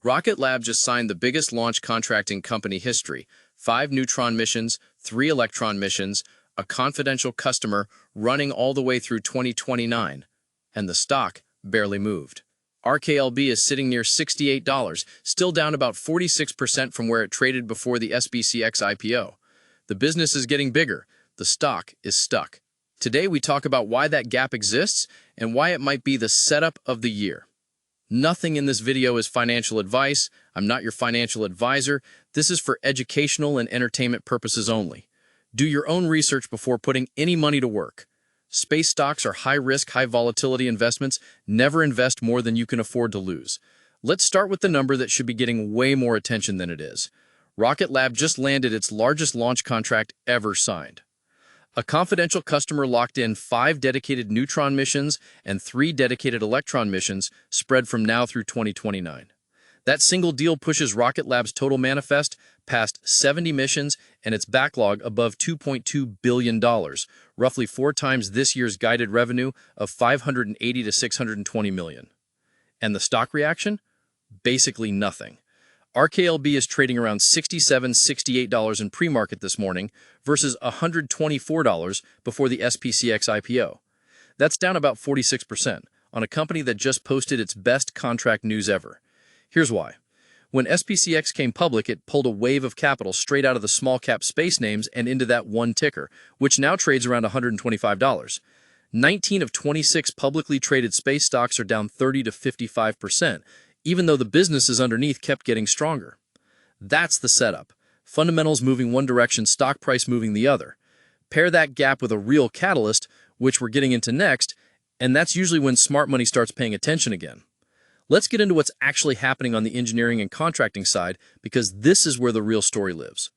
Rocket Lab just signed the biggest launch contract in company history: 5 Neutron missions, 3 Electron missions, a confidential customer running all the way through 2029. And the stock barely moved. RKLB is sitting near $68, still down about 46% from where it traded before the SPCX IPO. The business is getting bigger. The stock is stuck. Today we talk about why that gap exists and why it might be the setup of the year. Nothing in this video is financial advice. I'm not your financial advisor. This is for educational and entertainment purposes only. Do your own research before putting any money to work. Space stocks are high-risk, high-volatility investments. Never invest more than you can afford to lose. Let's start with the number that should be getting way more attention than it is. Rocket Lab just landed its largest launch contract ever signed. A confidential customer locked in 5 dedicated Neutron missions and 3 dedicated Electron missions spread from now through 2029. That single deal pushes Rocket Lab's total manifest past 70 missions and its backlog above $2.2 billion, roughly 4 times this year's guided revenue of $580 to $620 million. And the stock reaction? Basically nothing. RKLB is trading around $67, $68 in pre-market this morning versus $124 before the SPCX IPO. That's down about 46% on a company that just posted its best contract news ever. Here's why. When SPCX came public, it pulled a wave of capital straight out of the small-cap space names and into that one ticker, which now trades around $125. 19 of 26 publicly traded space stocks are down 30 to 55%, even though the businesses underneath kept getting stronger. That's the setup. Fundamentals moving one direction, stock price moving the other. Pair that gap with a real catalyst, which we're getting into next, and that's usually when smart money starts paying attention again. Let's get into what's actually happening on the engineering and contracting side, because this is where the real story lives.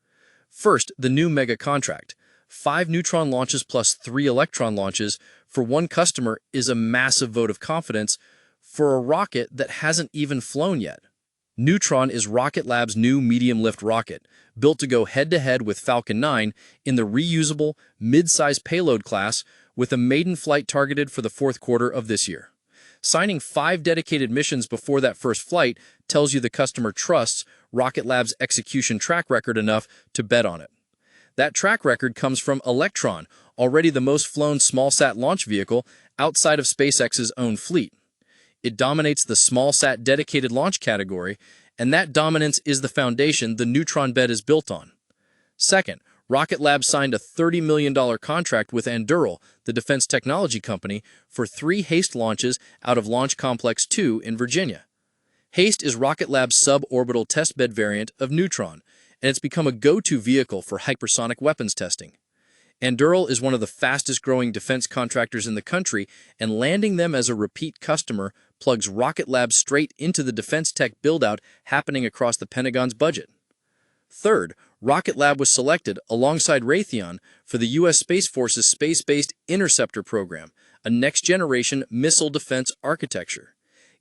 First, the new mega contract. 5 Neutron launches plus 3 Electron launches for one customer is a massive vote of confidence for a rocket that hasn't even flown yet. Neutron is Rocket Lab's new medium-lift rocket, built to go head-to-head with Falcon 9 in the reusable, mid-size payload class with a maiden flight targeted for the 4th quarter of this year. Signing 5 dedicated missions before that first flight tells you the customer trusts Rocket Lab's execution track record enough to bet on it. That track record comes from Electron, already the most flown small-sat launch vehicle outside of SpaceX's own fleet. It dominates the small-sat dedicated launch category, and that dominance is the foundation the Neutron bet is built on. Second, Rocket Lab signed a $30 million contract with Anduril, the defense technology company, for 3 HASTE launches out of Launch Complex 2 in Virginia. HASTE is Rocket Lab's suborbital testbed variant of Neutron, and it's become a go-to vehicle for hypersonic weapons testing. Anduril is one of the fastest-growing defense contractors in the country, and landing them as a repeat customer plugs Rocket Lab straight into the defense tech build-out happening across the Pentagon's budget. Third, Rocket Lab was selected, alongside Raytheon, for the U.S. Space Force's space-based Interceptor program, a next-generation missile defense architecture.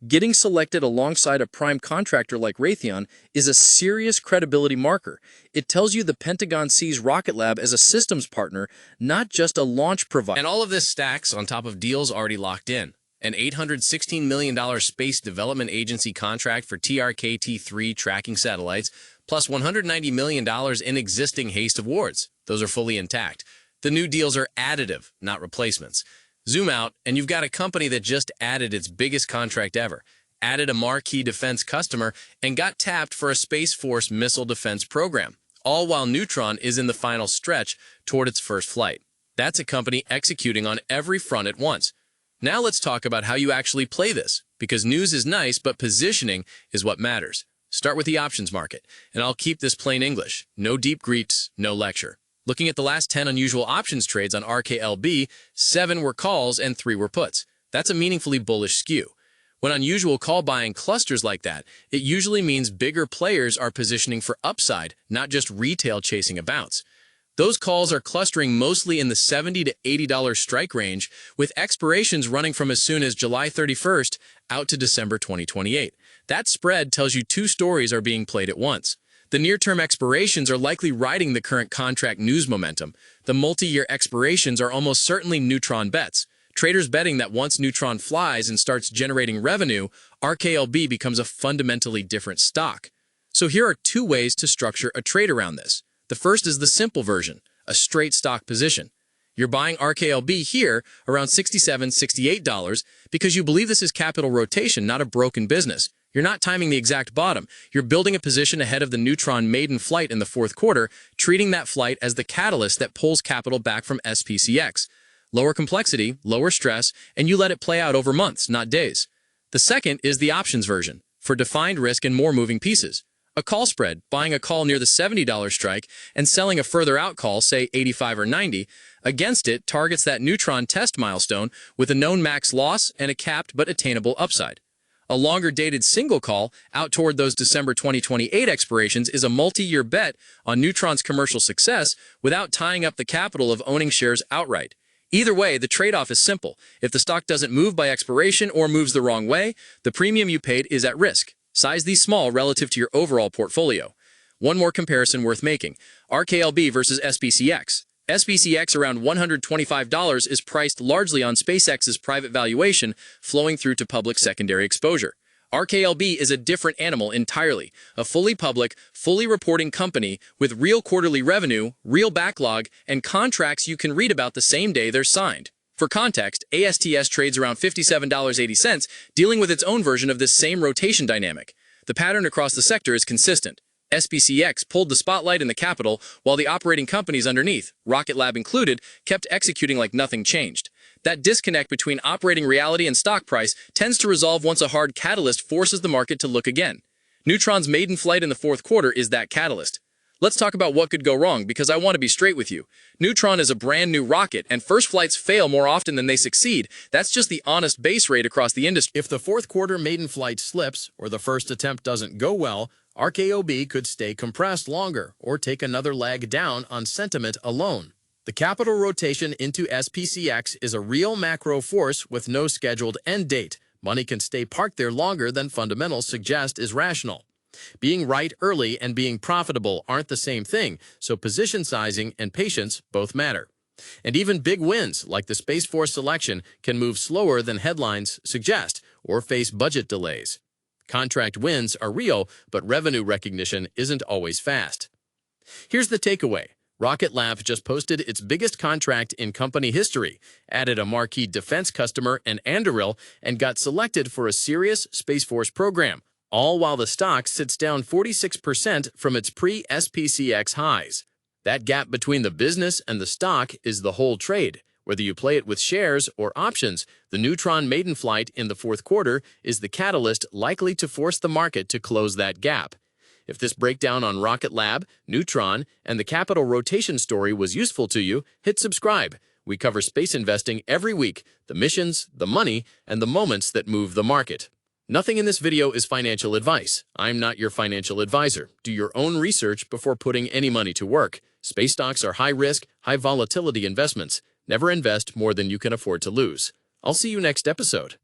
Getting selected alongside a prime contractor like Raytheon is a serious credibility marker. It tells you the Pentagon sees Rocket Lab as a systems partner, not just a launch provider. And all of this stacks on top of deals already locked in. An $816 million Space Development Agency contract for TRK-T3 tracking satellites, plus $190 million in existing HASTE awards. Those are fully intact. The new deals are additive, not replacements. Zoom out, and you've got a company that just added its biggest contract ever, added a marquee defense customer, and got tapped for a Space Force missile defense program, all while Neutron is in the final stretch toward its first flight. That's a company executing on every front at once. Now let's talk about how you actually play this, because news is nice, but positioning is what matters. Start with the options market, and I'll keep this plain English. No deep Greeks, no lecture. Looking at the last 10 unusual options trades on RKLB, 7 were calls and 3 were puts. That's a meaningfully bullish skew. When unusual call buying clusters like that, it usually means bigger players are positioning for upside, not just retail chasing a bounce. Those calls are clustering mostly in the $70 to $80 strike range, with expirations running from as soon as July 31st out to December 2028. That spread tells you 2 stories are being played at once. The near-term expirations are likely riding the current contract news momentum. The multi-year expirations are almost certainly Neutron bets. Traders betting that once Neutron flies and starts generating revenue, RKLB becomes a fundamentally different stock. So here are two ways to structure a trade around this. The first is the simple version, a straight stock position. You're buying RKLB here around $67, $68 because you believe this is capital rotation, not a broken business. You're not timing the exact bottom. You're building a position ahead of the Neutron maiden flight in the fourth quarter, treating that flight as the catalyst that pulls capital back from SPCX. Lower complexity, lower stress, and you let it play out over months, not days. The second is the options version, for defined risk and more moving pieces. A call spread, buying a call near the $70 strike and selling a further out call, say 85 or 90, against it targets that Neutron test milestone with a known max loss and a capped but attainable upside. A longer-dated single call out toward those December 2028 expirations is a multi-year bet on Neutron's commercial success without tying up the capital of owning shares outright. Either way, the trade-off is simple. If the stock doesn't move by expiration or moves the wrong way, the premium you paid is at risk. Size these small relative to your overall portfolio. One more comparison worth making. RKLB versus SPCX. SPCX around $125 is priced largely on SpaceX's private valuation flowing through to public secondary exposure. RKLB is a different animal entirely, a fully public, fully reporting company with real quarterly revenue, real backlog, and contracts you can read about the same day they're signed. For context, ASTS trades around $57.80, dealing with its own version of this same rotation dynamic. The pattern across the sector is consistent. SPCX pulled the spotlight in the capital, while the operating companies underneath, Rocket Lab included, kept executing like nothing changed. That disconnect between operating reality and stock price tends to resolve once a hard catalyst forces the market to look again. Neutron's maiden flight in the fourth quarter is that catalyst. Let's talk about what could go wrong, because I want to be straight with you. Neutron is a brand new rocket, and first flights fail more often than they succeed. That's just the honest base rate across the industry. If the fourth quarter maiden flight slips or the first attempt doesn't go well, RKLB could stay compressed longer or take another leg down on sentiment alone. The capital rotation into SPCX is a real macro force with no scheduled end date. Money can stay parked there longer than fundamentals suggest is rational. Being right early and being profitable aren't the same thing, so position sizing and patience both matter. And even big wins, like the Space Force selection, can move slower than headlines suggest or face budget delays. Contract wins are real, but revenue recognition isn't always fast. Here's the takeaway. Rocket Lab just posted its biggest contract in company history, added a marquee defense customer and Anduril, and got selected for a serious Space Force program, all while the stock sits down 46% from its pre-SPCX highs. That gap between the business and the stock is the whole trade. Whether you play it with shares or options, the Neutron maiden flight in the fourth quarter is the catalyst likely to force the market to close that gap. If this breakdown on Rocket Lab, Neutron, and the capital rotation story was useful to you, hit subscribe. We cover space investing every week, the missions, the money, and the moments that move the market. Nothing in this video is financial advice. I'm not your financial advisor. Do your own research before putting any money to work. Space stocks are high-risk, high-volatility investments. Never invest more than you can afford to lose. I'll see you next episode.